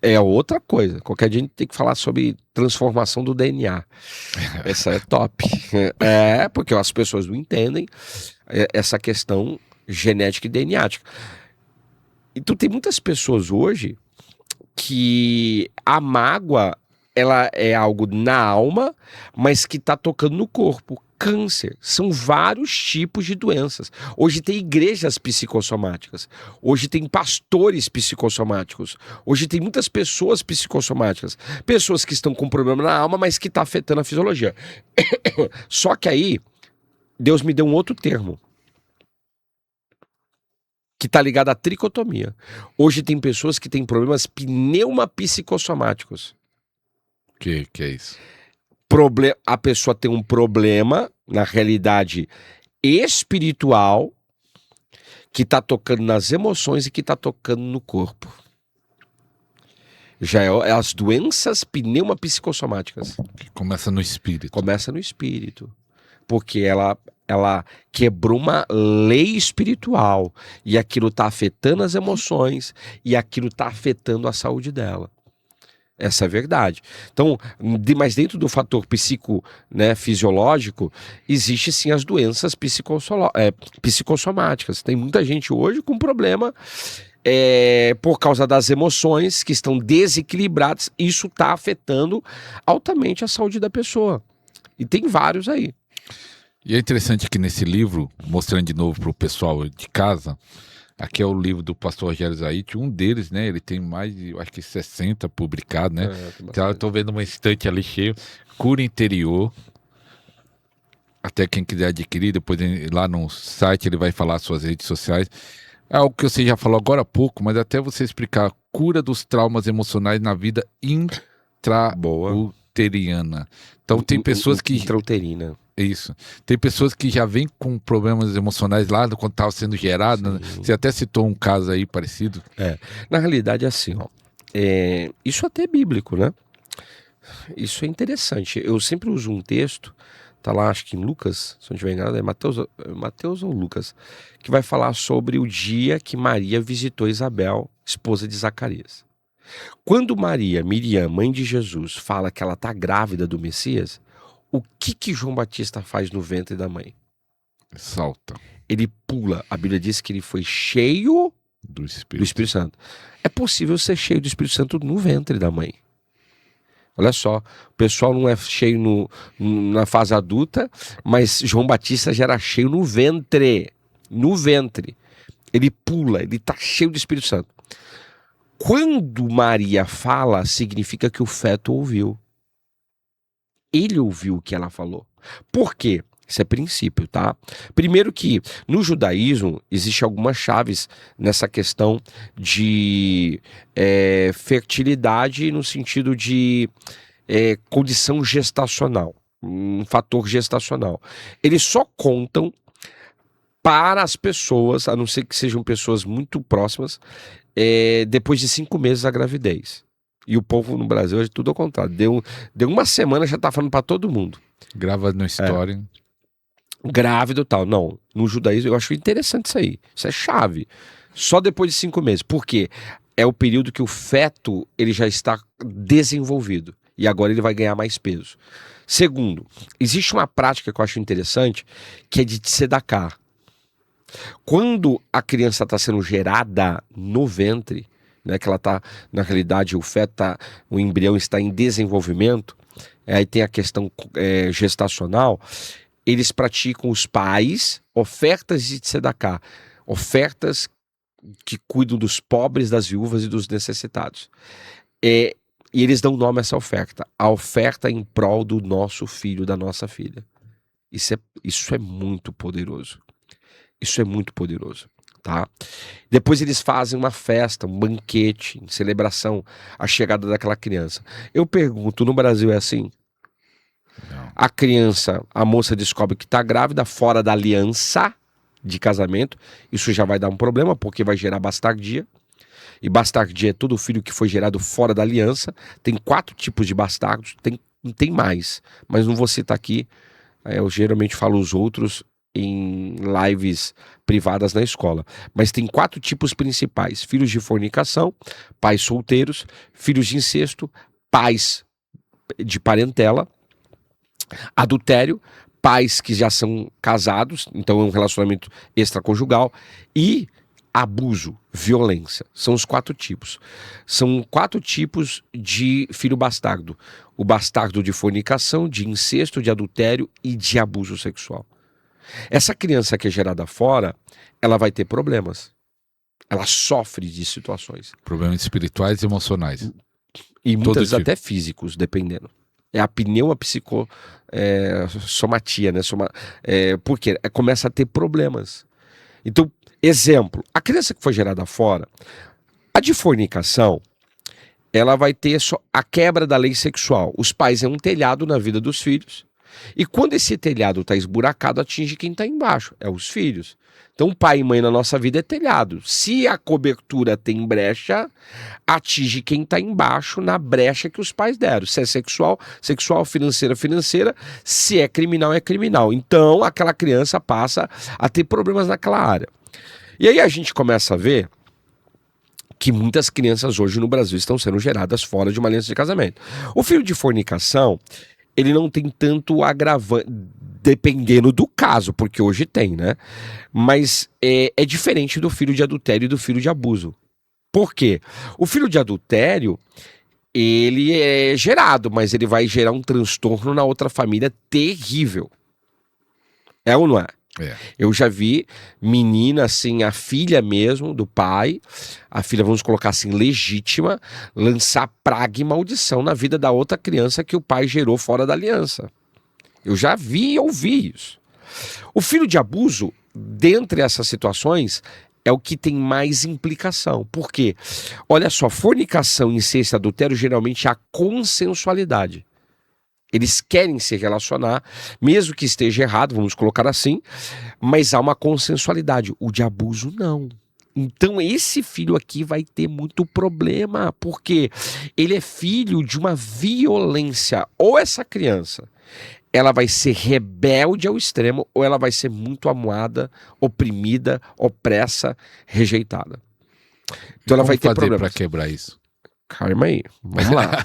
É outra coisa. Qualquer dia a gente tem que falar sobre transformação do DNA. Essa é top. Porque as pessoas não entendem essa questão genética e DNática. Então tem muitas pessoas hoje que a mágoa, ela é algo na alma, mas que está tocando no corpo. Câncer, são vários tipos de doenças. Hoje tem igrejas psicossomáticas, hoje tem pastores psicossomáticos, hoje tem muitas pessoas psicossomáticas, pessoas que estão com problema na alma, mas que está afetando a fisiologia. Só que aí, Deus me deu um outro termo, que está ligado à tricotomia. Hoje tem pessoas que têm problemas pneumapsicossomáticos. Que é isso? A pessoa tem um problema, na realidade, espiritual, que está tocando nas emoções e que está tocando no corpo. Já é as doenças pneumapsicossomáticas. Que começa no espírito. Começa no espírito. Porque ela quebrou uma lei espiritual. E aquilo está afetando as emoções e aquilo está afetando a saúde dela. Essa é a verdade. Então, mas dentro do fator fisiológico, existe sim as doenças psicossomáticas. Tem muita gente hoje com problema por causa das emoções que estão desequilibradas. Isso está afetando altamente a saúde da pessoa. E tem vários aí. E é interessante que nesse livro, mostrando de novo para o pessoal de casa, aqui é o livro do pastor Rogério Zaite, um deles, né? Ele tem mais de, acho que 60 publicados, né? Então eu tô vendo uma estante ali cheia, Cura Interior. Até quem quiser adquirir, depois lá no site ele vai falar suas redes sociais. É algo que você já falou agora há pouco, mas até você explicar cura dos traumas emocionais na vida intrauteriana. Então tem pessoas que... Intrauterina. Isso. Tem pessoas que já vêm com problemas emocionais lá quando estava sendo gerado. Né? Você até citou um caso aí parecido. Na realidade é assim, ó. Isso até é bíblico, né? Isso é interessante. Eu sempre uso um texto, tá lá, acho que em Lucas, se não tiver nada, é Mateus ou Lucas, que vai falar sobre o dia que Maria visitou Isabel, esposa de Zacarias. Quando Miriam, mãe de Jesus, fala que ela tá grávida do Messias, o que João Batista faz no ventre da mãe? Salta. Ele pula. A Bíblia diz que ele foi cheio do Espírito Santo. É possível ser cheio do Espírito Santo no ventre da mãe. Olha só, o pessoal não é cheio na fase adulta, mas João Batista já era cheio no ventre. No ventre. Ele pula, ele está cheio do Espírito Santo. Quando Maria fala, significa que o feto ouviu. Ele ouviu o que ela falou. Por quê? Isso é princípio, tá? Primeiro que no judaísmo existe algumas chaves nessa questão de fertilidade no sentido de condição gestacional, um fator gestacional. Eles só contam para as pessoas, a não ser que sejam pessoas muito próximas, depois de 5 meses da gravidez. E o povo no Brasil é tudo ao contrário. Deu uma semana, já tá falando para todo mundo. Grava no story. Grávido e tal. Não, no judaísmo eu acho interessante isso aí. Isso é chave. Só depois de 5 meses. Por quê? É o período que o feto ele já está desenvolvido. E agora ele vai ganhar mais peso. Segundo, existe uma prática que eu acho interessante, que é de tzedaká. Quando a criança está sendo gerada no ventre, né, que ela está, na realidade, o embrião está em desenvolvimento, aí tem a questão gestacional, eles praticam, os pais, ofertas de tzedaká, ofertas que cuidam dos pobres, das viúvas e dos necessitados. E eles dão nome a essa oferta, a oferta em prol do nosso filho, da nossa filha. Isso é muito poderoso. Isso é muito poderoso. Tá? Depois eles fazem uma festa, um banquete, em celebração à chegada daquela criança. Eu pergunto, no Brasil é assim? Não. A criança, a moça descobre que está grávida fora da aliança de casamento. Isso já vai dar um problema, porque vai gerar bastardia. E bastardia é todo filho que foi gerado fora da aliança. Tem 4 tipos de bastardos, tem mais, mas não vou citar aqui. Eu geralmente falo os outros em lives privadas na escola. Mas tem 4 tipos principais: filhos de fornicação, pais solteiros, filhos de incesto, pais de parentela, adultério, pais que já são casados, então é um relacionamento extraconjugal, e abuso, violência. São os 4 tipos. São 4 tipos de filho bastardo: o bastardo de fornicação, de incesto, de adultério e de abuso sexual. Essa criança que é gerada fora, ela vai ter problemas. Ela sofre de situações. Problemas espirituais e emocionais. E muitas vezes até físicos, dependendo. É a pneumosomatia, né? Porque começa a ter problemas. Então, exemplo, a criança que foi gerada fora, a de fornicação, ela vai ter a quebra da lei sexual. Os pais é um telhado na vida dos filhos. E quando esse telhado está esburacado, atinge quem está embaixo, é os filhos. Então, pai e mãe na nossa vida é telhado. Se a cobertura tem brecha, atinge quem está embaixo na brecha que os pais deram. Se é sexual, sexual, financeira, financeira. Se é criminal, é criminal. Então, aquela criança passa a ter problemas naquela área. E aí a gente começa a ver que muitas crianças hoje no Brasil estão sendo geradas fora de uma aliança de casamento. O filho de fornicação, ele não tem tanto agravante, dependendo do caso, porque hoje tem, né? Mas é diferente do filho de adultério e do filho de abuso. Por quê? O filho de adultério, ele é gerado, mas ele vai gerar um transtorno na outra família terrível. É ou não é? É. Eu já vi menina, assim, a filha mesmo do pai, a filha, vamos colocar assim, legítima, lançar praga e maldição na vida da outra criança que o pai gerou fora da aliança. Eu já vi e ouvi isso. O filho de abuso, dentre essas situações, é o que tem mais implicação. Por quê? Olha só, fornicação, incesto e adultério geralmente há consensualidade. Eles querem se relacionar, mesmo que esteja errado, vamos colocar assim, mas há uma consensualidade. O de abuso, não. Então esse filho aqui vai ter muito problema, porque ele é filho de uma violência. Ou essa criança, ela vai ser rebelde ao extremo, ou ela vai ser muito amuada, oprimida, opressa, rejeitada. Então ela vai ter problemas. Para quebrar isso? Calma aí, vamos lá.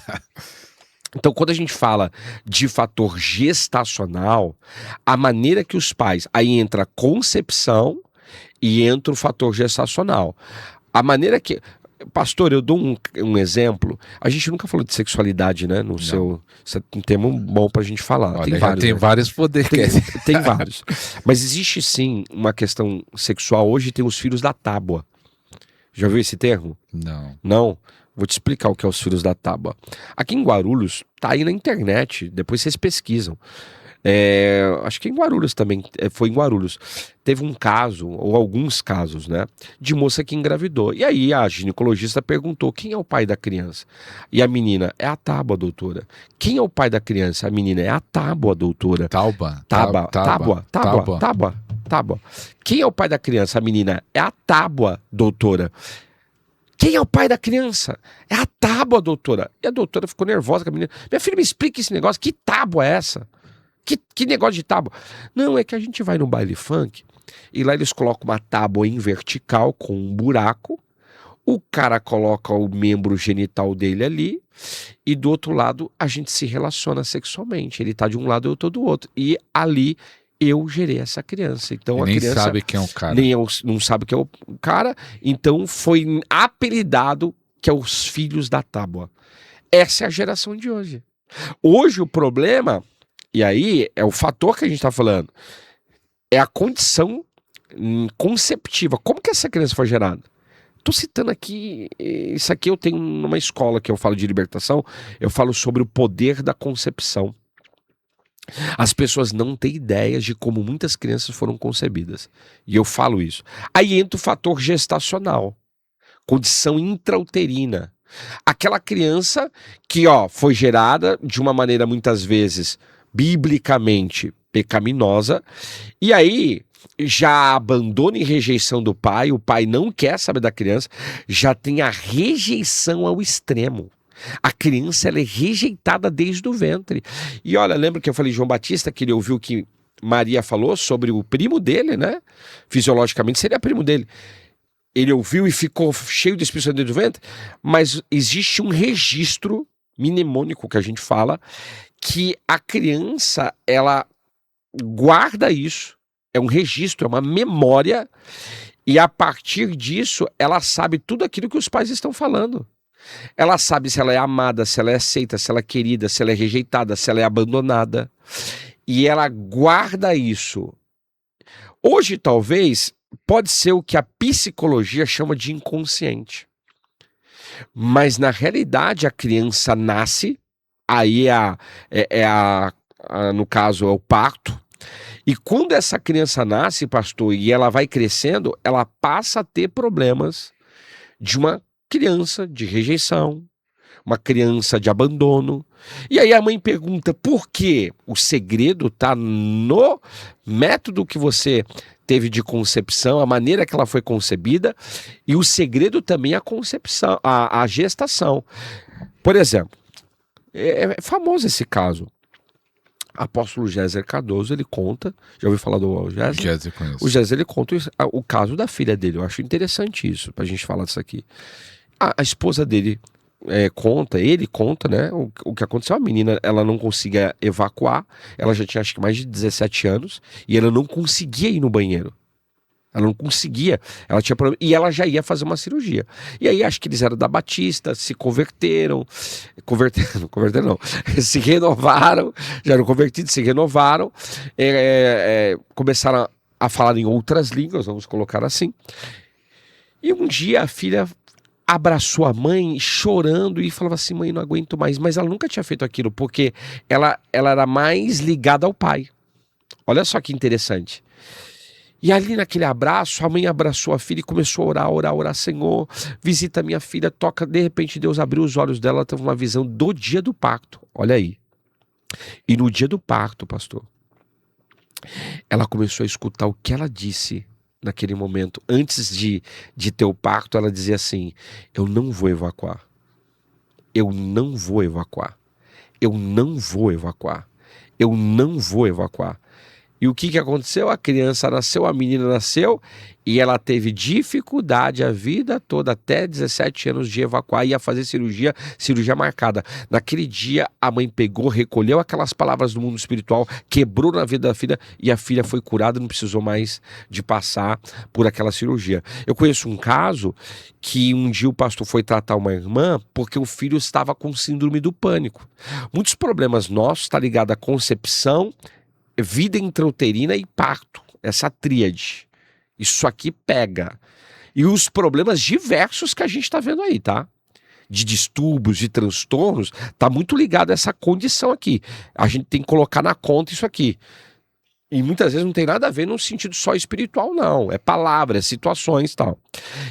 Então, quando a gente fala de fator gestacional, a maneira que os pais... Aí entra a concepção e entra o fator gestacional. A maneira que... Pastor, eu dou um exemplo. A gente nunca falou de sexualidade, né? Isso é um tema bom pra gente falar. Olha, tem vários poderes. Tem vários. Mas existe sim uma questão sexual. Hoje tem os filhos da tábua. Já viu esse termo? Não. Não? Vou te explicar o que é os filhos da tábua. Aqui em Guarulhos, tá aí na internet, depois vocês pesquisam. Acho que em Guarulhos também, foi em Guarulhos. Teve um caso, ou alguns casos, né, de moça que engravidou. E aí a ginecologista perguntou: quem é o pai da criança? E a menina: é a tábua, doutora. Quem é o pai da criança? A menina: é a tábua, doutora. Tábua. Quem é o pai da criança? A menina: é a tábua, doutora. Quem é o pai da criança? É a tábua, doutora. E a doutora ficou nervosa com a menina. Minha filha, me explica esse negócio. Que tábua é essa? Que negócio de tábua? Não, é que a gente vai no baile funk e lá eles colocam uma tábua em vertical com um buraco. O cara coloca o membro genital dele ali e do outro lado a gente se relaciona sexualmente. Ele tá de um lado e eu tô do outro. E ali eu gerei essa criança. Então a criança nem sabe quem é o cara. Não sabe quem é o cara. Então foi apelidado que é os filhos da tábua. Essa é a geração de hoje. Hoje o problema, e aí é o fator que a gente está falando, é a condição conceptiva. Como que essa criança foi gerada? Estou citando aqui, isso aqui eu tenho numa escola que eu falo de libertação, eu falo sobre o poder da concepção. As pessoas não têm ideias de como muitas crianças foram concebidas. E eu falo isso. Aí entra o fator gestacional. Condição intrauterina. Aquela criança que foi gerada de uma maneira muitas vezes biblicamente pecaminosa. E aí já abandona e rejeição do pai. O pai não quer saber da criança. Já tem a rejeição ao extremo. A criança ela é rejeitada desde o ventre. E olha, lembra que eu falei de João Batista, que ele ouviu que Maria falou sobre o primo dele, né? Fisiologicamente seria primo dele. Ele ouviu e ficou cheio de Espírito Santo dentro do ventre, mas existe um registro mnemônico que a gente fala, que a criança, ela guarda isso, é um registro, é uma memória, e a partir disso, ela sabe tudo aquilo que os pais estão falando. Ela sabe se ela é amada, se ela é aceita, se ela é querida, se ela é rejeitada, se ela é abandonada. E ela guarda isso. Hoje, talvez, pode ser o que a psicologia chama de inconsciente. Mas, na realidade, a criança nasce, aí no caso, é o parto. E quando essa criança nasce, pastor, e ela vai crescendo, ela passa a ter problemas de uma criança de rejeição, uma criança de abandono. E aí a mãe pergunta por quê? O segredo está no método que você teve de concepção, a maneira que ela foi concebida, e o segredo também é a concepção, a gestação. Por exemplo, é famoso esse caso. Apóstolo Géser Cardoso, ele conta, já ouviu falar do Géser? O Géser, ele conta o caso da filha dele. Eu acho interessante isso, pra gente falar disso aqui. A esposa dele ele conta, né, o que aconteceu. A menina, ela não conseguia evacuar, ela já tinha acho que mais de 17 anos, e ela não conseguia ir no banheiro. Ela não conseguia, ela tinha problema, e ela já ia fazer uma cirurgia. E aí acho que eles eram da Batista, se converteram não, se renovaram, já eram convertidos, se renovaram, começaram a falar em outras línguas, vamos colocar assim. E um dia a filha abraçou a mãe chorando e falava assim: mãe, não aguento mais. Mas ela nunca tinha feito aquilo, porque ela era mais ligada ao pai. Olha só que interessante. E ali naquele abraço, a mãe abraçou a filha e começou a orar, Senhor, visita minha filha, toca. De repente Deus abriu os olhos dela, ela teve uma visão do dia do parto, olha aí. E no dia do parto, pastor, ela começou a escutar o que ela disse naquele momento. Antes de ter o parto, ela dizia assim: eu não vou evacuar, eu não vou evacuar, eu não vou evacuar, eu não vou evacuar. E o que aconteceu? A criança nasceu, a menina nasceu, e ela teve dificuldade a vida toda, até 17 anos, de evacuar, ia fazer cirurgia marcada. Naquele dia, a mãe pegou, recolheu aquelas palavras do mundo espiritual, quebrou na vida da filha, e a filha foi curada, não precisou mais de passar por aquela cirurgia. Eu conheço um caso que um dia o pastor foi tratar uma irmã porque o filho estava com síndrome do pânico. Muitos problemas nossos estão ligados à concepção, vida intrauterina e parto, essa tríade. Isso aqui pega. E os problemas diversos que a gente está vendo aí, tá? De distúrbios, de transtornos, tá muito ligado a essa condição aqui. A gente tem que colocar na conta isso aqui. E muitas vezes não tem nada a ver num sentido só espiritual, não. É palavra, é situações e tal.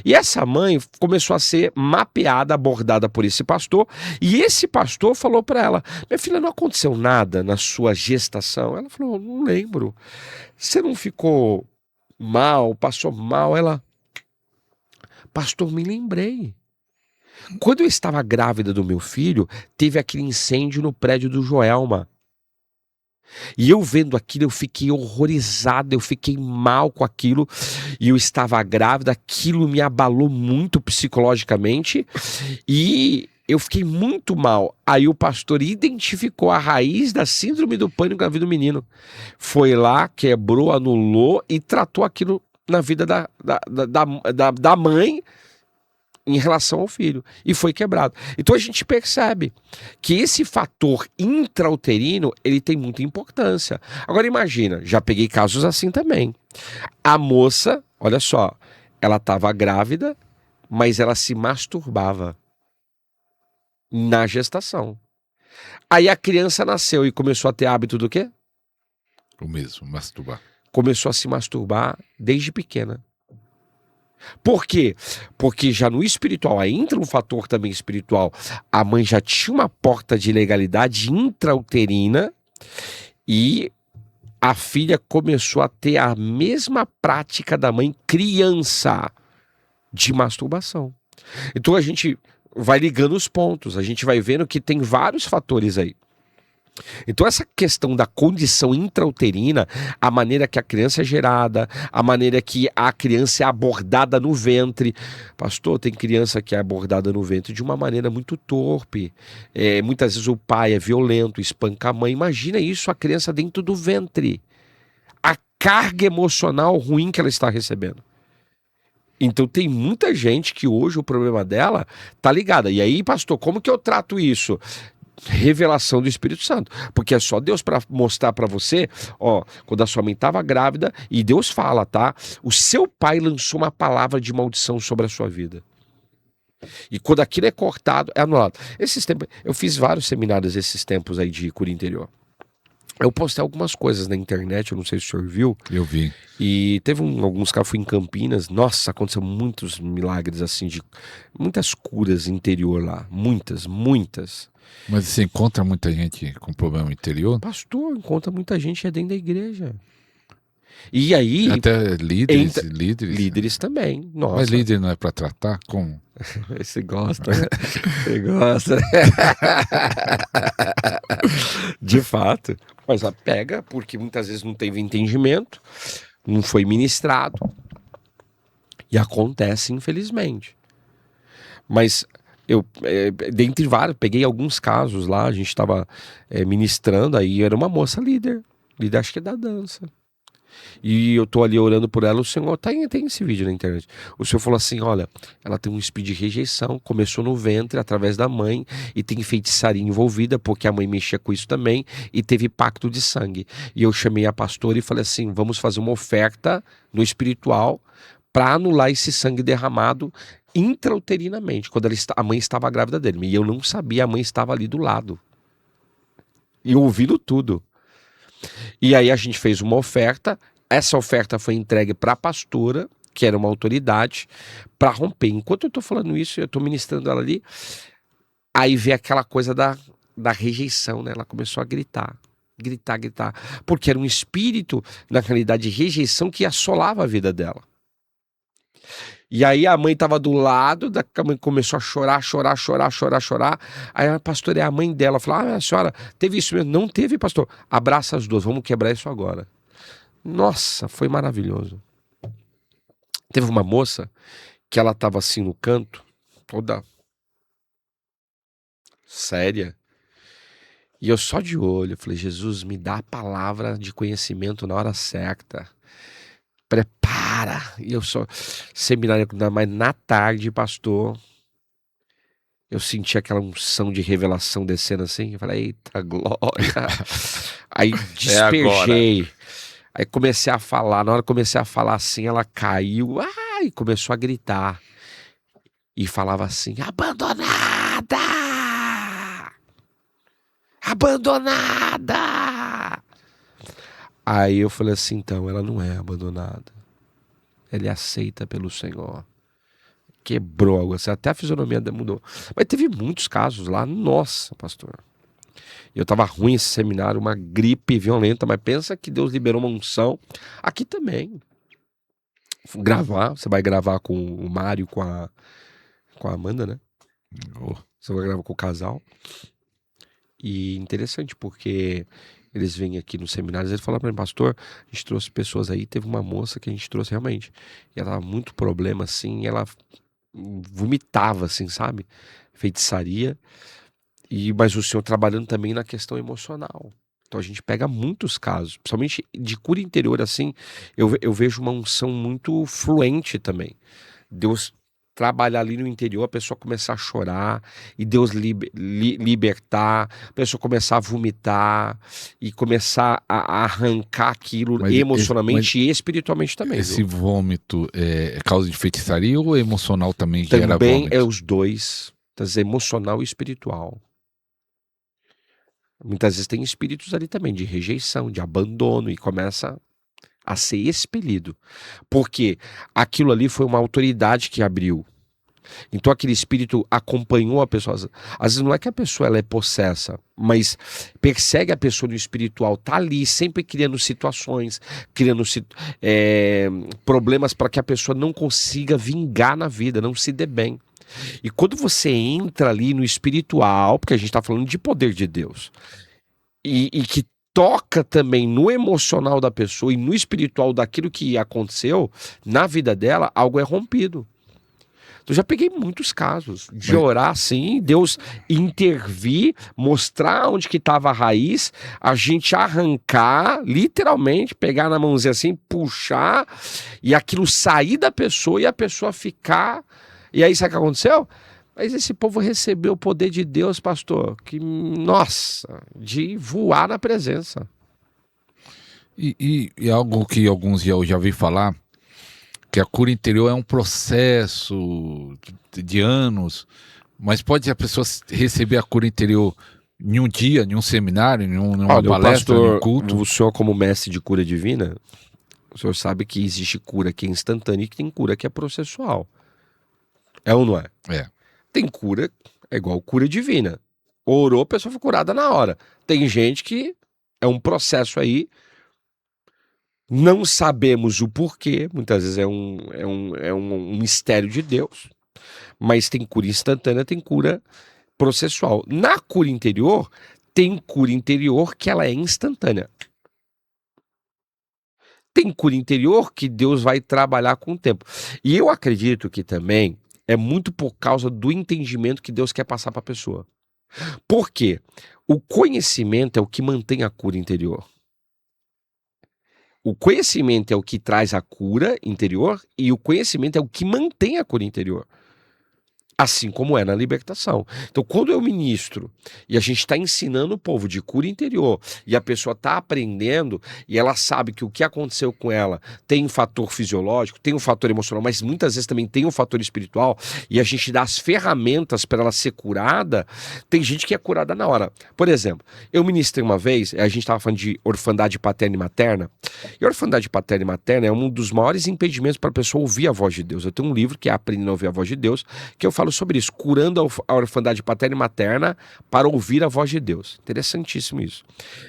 E essa mãe começou a ser mapeada, abordada por esse pastor. E esse pastor falou para ela: minha filha, não aconteceu nada na sua gestação? Ela falou: não lembro. Você não ficou mal, passou mal? Ela: pastor, me lembrei. Quando eu estava grávida do meu filho, teve aquele incêndio no prédio do Joelma. E eu vendo aquilo, eu fiquei horrorizado, eu fiquei mal com aquilo, e eu estava grávida, aquilo me abalou muito psicologicamente, e eu fiquei muito mal. Aí o pastor identificou a raiz da síndrome do pânico na vida do menino. Foi lá, quebrou, anulou e tratou aquilo na vida da mãe, em relação ao filho, e foi quebrado. Então a gente percebe que esse fator intrauterino, ele tem muita importância. Agora imagina, já peguei casos assim também. A moça, olha só, ela estava grávida, mas ela se masturbava na gestação. Aí a criança nasceu e começou a ter hábito do quê? O mesmo, masturbar. Começou a se masturbar desde pequena. Por quê? Porque já no espiritual, aí entra um fator também espiritual. A mãe já tinha uma porta de legalidade intrauterina e a filha começou a ter a mesma prática da mãe criança de masturbação. Então a gente vai ligando os pontos, a gente vai vendo que tem vários fatores aí. Então essa questão da condição intrauterina, a maneira que a criança é gerada, a maneira que a criança é abordada no ventre. Pastor, tem criança que é abordada no ventre de uma maneira muito torpe. Muitas vezes o pai é violento, espanca a mãe. Imagina isso, a criança dentro do ventre. A carga emocional ruim que ela está recebendo. Então tem muita gente que hoje o problema dela tá ligada. E aí, pastor, como que eu trato isso? Revelação do Espírito Santo, porque é só Deus para mostrar para você, ó, quando a sua mãe estava grávida, e Deus fala, tá? O seu pai lançou uma palavra de maldição sobre a sua vida. E quando aquilo é cortado, é anulado. Esses tempos, eu fiz vários seminários esses tempos aí de cura interior. Eu postei algumas coisas na internet, eu não sei se o senhor viu. Eu vi. E teve alguns casos, fui em Campinas, nossa, aconteceu muitos milagres assim, de muitas curas interior lá, muitas. Mas você encontra muita gente com problema interior? Pastor, encontra muita gente dentro da igreja. E aí... Até líderes também. Nossa. Mas líder não é para tratar? Como? Você gosta, né? Você gosta. De fato. Mas ela pega, porque muitas vezes não teve entendimento, não foi ministrado. E acontece, infelizmente. Mas... eu, dentre vários, peguei alguns casos lá, a gente estava ministrando, aí era uma moça líder acho que é da dança. E eu tô ali orando por ela, o Senhor, tem esse vídeo na internet. O Senhor falou assim, olha, ela tem um espírito de rejeição, começou no ventre, através da mãe, e tem feitiçaria envolvida, porque a mãe mexia com isso também, e teve pacto de sangue. E eu chamei a pastora e falei assim, vamos fazer uma oferta no espiritual, para anular esse sangue derramado intrauterinamente, quando a mãe estava grávida dele. E eu não sabia, a mãe estava ali do lado. E ouvindo tudo. E aí a gente fez uma oferta, essa oferta foi entregue para a pastora, que era uma autoridade, para romper. Enquanto eu estou falando isso, eu estou ministrando ela ali, aí vê aquela coisa da rejeição, né? Ela começou a gritar, porque era um espírito, na realidade, de rejeição que assolava a vida dela. E aí a mãe estava do lado, a mãe começou a chorar. Aí a pastora é a mãe dela, falou, a senhora teve isso mesmo? Não teve, pastor? Abraça as duas, vamos quebrar isso agora. Nossa, foi maravilhoso. Teve uma moça que ela estava assim no canto, toda séria, e eu só de olho, eu falei, Jesus, me dá a palavra de conhecimento na hora certa. Prepara. E eu só seminário, mas na tarde, pastor, eu senti aquela unção de revelação descendo assim. Eu falei, eita glória. Aí despejei. Aí comecei a falar. Na hora que comecei a falar assim, ela caiu. E começou a gritar. E falava assim, abandonada! Abandonada! Aí eu falei assim, então, ela não é abandonada. Ela é aceita pelo Senhor. Quebrou algo assim, até a fisionomia mudou. Mas teve muitos casos lá, nossa, pastor. Eu tava ruim esse seminário, uma gripe violenta, mas pensa que Deus liberou uma unção. Aqui também. Você vai gravar com o Mário, com a Amanda, né? Você vai gravar com o casal. E interessante, porque... eles vêm aqui nos seminários, eles falam para mim, pastor, a gente trouxe pessoas aí, teve uma moça que a gente trouxe realmente, e ela tava muito problema assim, ela vomitava assim, sabe? Feitiçaria, mas o Senhor trabalhando também na questão emocional. Então a gente pega muitos casos, principalmente de cura interior assim, eu vejo uma unção muito fluente também. Deus trabalhar ali no interior, a pessoa começar a chorar e Deus libertar, a pessoa começar a vomitar e começar a arrancar aquilo emocionalmente e espiritualmente também. Esse vômito é causa de feitiçaria ou emocional também gera vômito? Também é os dois, emocional e espiritual. Muitas vezes tem espíritos ali também de rejeição, de abandono e começa a ser expelido. Porque aquilo ali foi uma autoridade que abriu. Então aquele espírito acompanhou a pessoa. Às vezes não é que a pessoa ela é possessa, mas persegue a pessoa no espiritual, tá ali sempre criando situações, criando problemas para que a pessoa não consiga vingar na vida, não se dê bem. E quando você entra ali no espiritual, porque a gente está falando de poder de Deus, e que toca também no emocional da pessoa e no espiritual daquilo que aconteceu na vida dela, algo é rompido. Eu já peguei muitos casos de orar assim, Deus intervir, mostrar onde que estava a raiz, a gente arrancar, literalmente, pegar na mãozinha assim, puxar, e aquilo sair da pessoa e a pessoa ficar. E aí, sabe o que aconteceu? Mas esse povo recebeu o poder de Deus, pastor, que, nossa, de voar na presença. E algo que alguns eu já ouvi falar, que a cura interior é um processo de anos, mas pode a pessoa receber a cura interior em um dia, em um seminário, em uma palestra, em um culto? O senhor, como mestre de cura divina, o senhor sabe que existe cura que é instantânea e que tem cura que é processual. É ou não é? É. Tem cura, é igual cura divina. Orou, a pessoa foi curada na hora. Tem gente que é um processo aí, não sabemos o porquê, muitas vezes é um mistério de Deus, mas tem cura instantânea, tem cura processual. Na cura interior, tem cura interior que ela é instantânea. Tem cura interior que Deus vai trabalhar com o tempo. E eu acredito que também é muito por causa do entendimento que Deus quer passar para a pessoa. Por quê? O conhecimento é o que mantém a cura interior. O conhecimento é o que traz a cura interior e o conhecimento é o que mantém a cura interior. Assim como é na libertação. Então, quando eu ministro e a gente está ensinando o povo de cura interior e a pessoa está aprendendo e ela sabe que o que aconteceu com ela tem um fator fisiológico, tem um fator emocional, mas muitas vezes também tem um fator espiritual e a gente dá as ferramentas para ela ser curada, tem gente que é curada na hora. Por exemplo, eu ministrei uma vez, a gente estava falando de orfandade paterna e materna, e a orfandade paterna e materna é um dos maiores impedimentos para a pessoa ouvir a voz de Deus. Eu tenho um livro que é Aprendendo a Ouvir a Voz de Deus, que eu falo sobre isso, curando a orfandade paterna e materna para ouvir a voz de Deus. Interessantíssimo isso.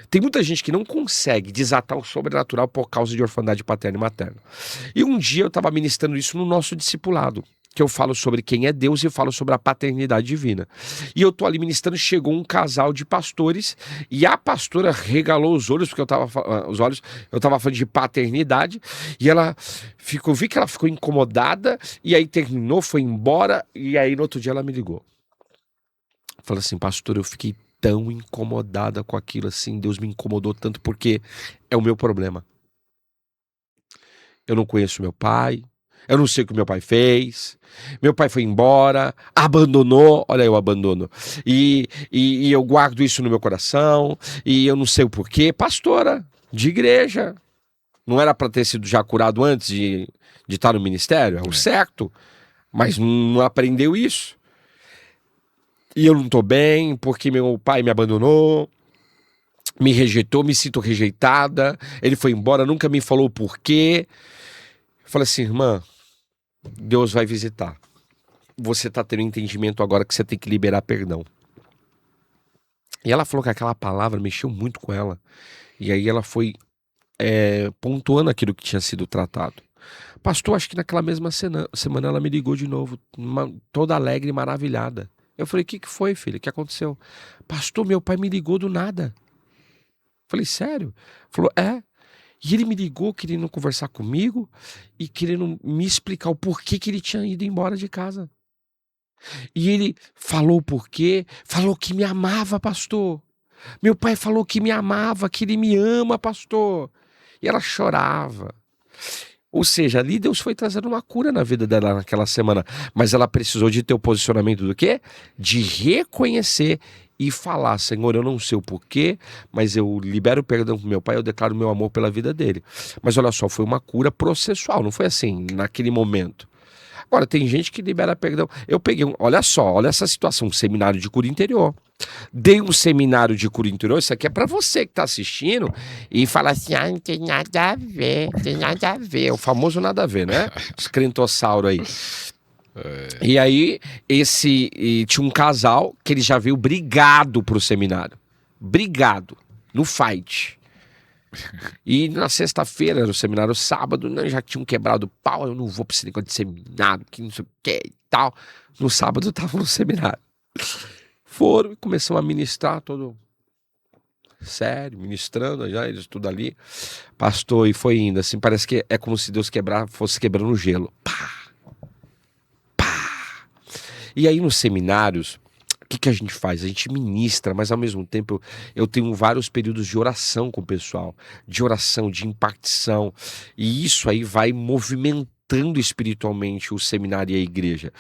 Tem muita gente que não consegue desatar o sobrenatural por causa de orfandade paterna e materna. E um dia eu estava ministrando isso no nosso discipulado, que eu falo sobre quem é Deus e eu falo sobre a paternidade divina. E eu tô ali ministrando, chegou um casal de pastores e a pastora regalou os olhos, porque eu tava falando de paternidade, e ela ficou, vi que ela ficou incomodada, e aí terminou, foi embora, e aí no outro dia ela me ligou. Falou assim, pastor, eu fiquei tão incomodada com aquilo assim, Deus me incomodou tanto porque é o meu problema. Eu não conheço meu pai, eu não sei o que meu pai fez. Meu pai foi embora, abandonou, olha aí o abandono. E eu guardo isso no meu coração, e eu não sei o porquê. Pastora de igreja. Não era para ter sido já curado antes de estar no ministério? É o certo. Mas não aprendeu isso. E eu não estou bem porque meu pai me abandonou, me rejeitou, me sinto rejeitada. Ele foi embora, nunca me falou o porquê. Eu falei assim, irmã, Deus vai visitar. Você está tendo entendimento agora que você tem que liberar perdão. E ela falou que aquela palavra mexeu muito com ela. E aí ela foi pontuando aquilo que tinha sido tratado. Pastor, acho que naquela mesma semana ela me ligou de novo, toda alegre e maravilhada. Eu falei, o que foi, filha? O que aconteceu? Pastor, meu pai me ligou do nada. Falei, sério? Falou, é. E ele me ligou querendo conversar comigo e querendo me explicar o porquê que ele tinha ido embora de casa. E ele falou o porquê, falou que me amava, pastor. Meu pai falou que me amava, que ele me ama, pastor. E ela chorava. Ou seja, ali Deus foi trazendo uma cura na vida dela naquela semana. Mas ela precisou de ter o posicionamento do quê? De reconhecer e falar, Senhor, eu não sei o porquê, mas eu libero o perdão pro meu pai, eu declaro meu amor pela vida dele. Mas olha só, foi uma cura processual, não foi assim, naquele momento. Agora, tem gente que libera perdão. Eu peguei, olha só, olha essa situação, um seminário de cura interior. Dei um seminário de cura interior, isso aqui é pra você que tá assistindo e fala assim, não tem nada a ver, não tem nada a ver. O famoso nada a ver, né? Escrentossauro aí. E aí, tinha um casal que ele já veio brigado pro seminário. Brigado, no fight. E na sexta-feira, era o seminário sábado, né, já tinham quebrado o pau, eu não vou pra esse negócio de seminário, que não sei o que e tal. No sábado eu tava no seminário. Foram e começamos a ministrar todo. sério, ministrando, já eles tudo ali. Pastor, e foi indo, assim, parece que é como se Deus fosse quebrando o gelo. Pá! Pá! E aí nos seminários, o que a gente faz? A gente ministra, mas ao mesmo tempo eu tenho vários períodos de oração com o pessoal, de oração, de impartição, e isso aí vai movimentando espiritualmente o seminário e a igreja.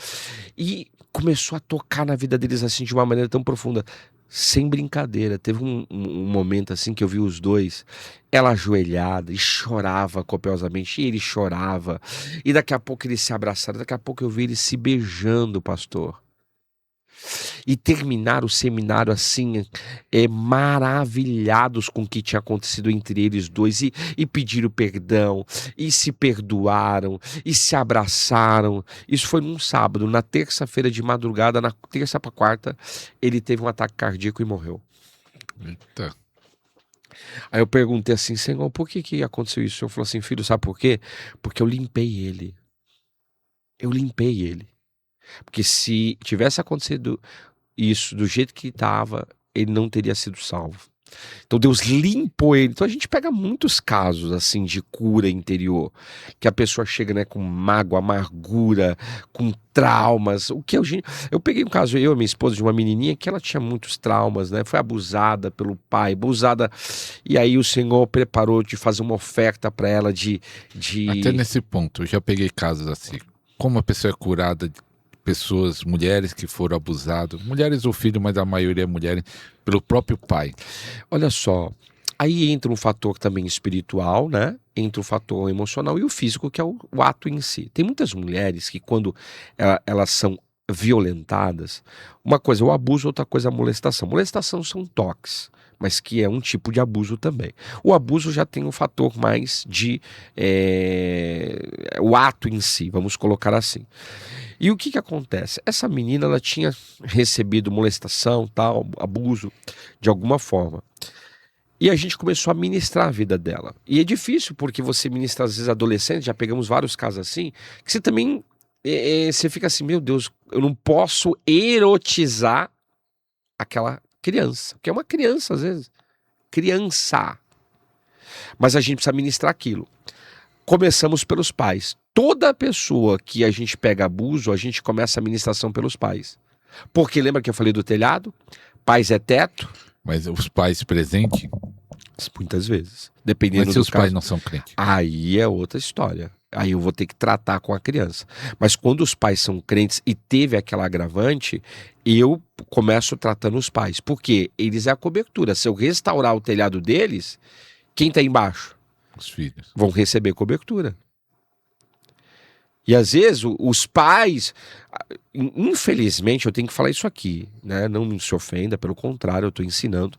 E começou a tocar na vida deles assim de uma maneira tão profunda. Sem brincadeira, teve um momento assim que eu vi os dois, ela ajoelhada e chorava copiosamente, e ele chorava, e daqui a pouco eles se abraçaram, daqui a pouco eu vi eles se beijando, pastor. E terminaram o seminário assim, maravilhados com o que tinha acontecido entre eles dois, e pediram perdão, e se perdoaram, e se abraçaram. Isso foi num sábado. Na terça-feira de madrugada, na terça para quarta, ele teve um ataque cardíaco e morreu. Eita. Aí eu perguntei assim, Senhor, por que aconteceu isso? O Senhor falou assim, filho, sabe por quê? Porque eu limpei ele. Eu limpei ele. Porque se tivesse acontecido isso do jeito que estava, ele não teria sido salvo. Então Deus limpou ele. Então a gente pega muitos casos assim de cura interior, que a pessoa chega, né, com mágoa, amargura, com traumas. O que eu peguei um caso, eu e minha esposa, de uma menininha que ela tinha muitos traumas, né? Foi abusada pelo pai, abusada, e aí o Senhor preparou de fazer uma oferta para ela de Até nesse ponto, eu já peguei casos assim. Como a pessoa é curada, pessoas, mulheres que foram abusadas, mulheres ou filhos, mas a maioria é mulheres, pelo próprio pai. Olha só, aí entra um fator também espiritual, né? Entra o fator emocional e o físico, que é o ato em si. Tem muitas mulheres que quando elas são violentadas, uma coisa é o abuso, outra coisa é a molestação. Molestação são toques, mas que é um tipo de abuso também. O abuso já tem um fator mais de o ato em si, vamos colocar assim. E o que acontece? Essa menina, ela tinha recebido molestação, tal, abuso, de alguma forma. E a gente começou a ministrar a vida dela. E é difícil, porque você ministra, às vezes, adolescentes, já pegamos vários casos assim, que você também, você fica assim, meu Deus, eu não posso erotizar aquela criança, que é uma criança, às vezes. Criança. Mas a gente precisa ministrar aquilo. Começamos pelos pais. Toda pessoa que a gente pega abuso, a gente começa a ministração pelos pais. Porque lembra que eu falei do telhado? Pais é teto. Mas os pais presentes? Muitas vezes. Dependendo Mas se do os caso, pais não são crentes? aí é outra história. Aí eu vou ter que tratar com a criança. Mas quando os pais são crentes e teve aquela agravante, eu começo tratando os pais. Porque eles é a cobertura. Se eu restaurar o telhado deles, quem está embaixo? Os filhos. Vão receber cobertura. E às vezes os pais, infelizmente, eu tenho que falar isso aqui, né? Não se ofenda, pelo contrário, eu estou ensinando.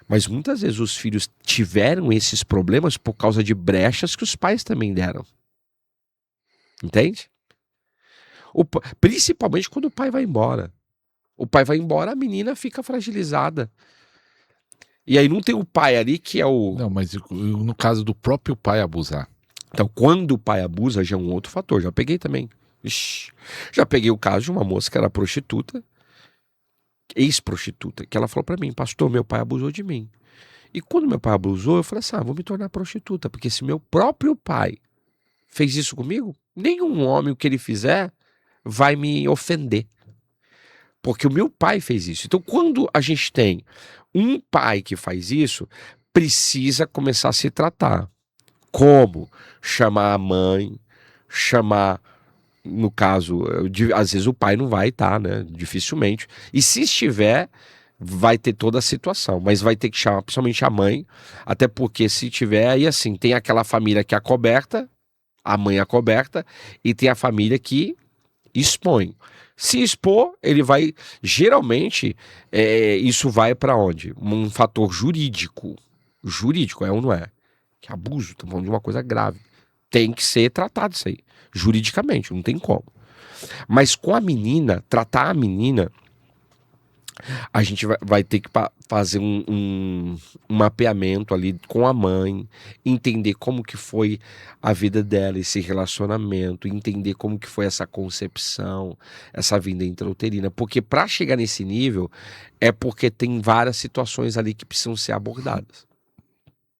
Mas muitas vezes os filhos tiveram esses problemas por causa de brechas que os pais também deram. Entende? Principalmente quando o pai vai embora. O pai vai embora, a menina fica fragilizada. E aí não tem o pai ali que é o... Não, mas no caso do próprio pai abusar. Então, quando o pai abusa, já é um outro fator. Já peguei também. Ixi. Já peguei o caso de uma moça que era prostituta, ex-prostituta, que ela falou pra mim, pastor, meu pai abusou de mim. E quando meu pai abusou, eu falei assim, vou me tornar prostituta, porque se meu próprio pai fez isso comigo, nenhum homem, o que ele fizer, vai me ofender. Porque o meu pai fez isso. Então, quando a gente tem um pai que faz isso, precisa começar a se tratar. Como? Chamar a mãe, chamar, no caso, às vezes o pai não vai estar, né? Dificilmente. E se estiver, vai ter toda a situação, mas vai ter que chamar principalmente a mãe, até porque se tiver, aí assim, tem aquela família que é acoberta, a mãe é acoberta, e tem a família que expõe. Se expor, ele vai, geralmente, isso vai para onde? Um fator jurídico. Jurídico, é ou não é? Que abuso, estamos falando de uma coisa grave. Tem que ser tratado isso aí, juridicamente, não tem como. Mas com a menina, tratar a menina, A gente vai ter que fazer um mapeamento ali com a mãe, entender como que foi a vida dela, esse relacionamento, entender como que foi essa concepção, essa vinda intrauterina, porque para chegar nesse nível é porque tem várias situações ali que precisam ser abordadas.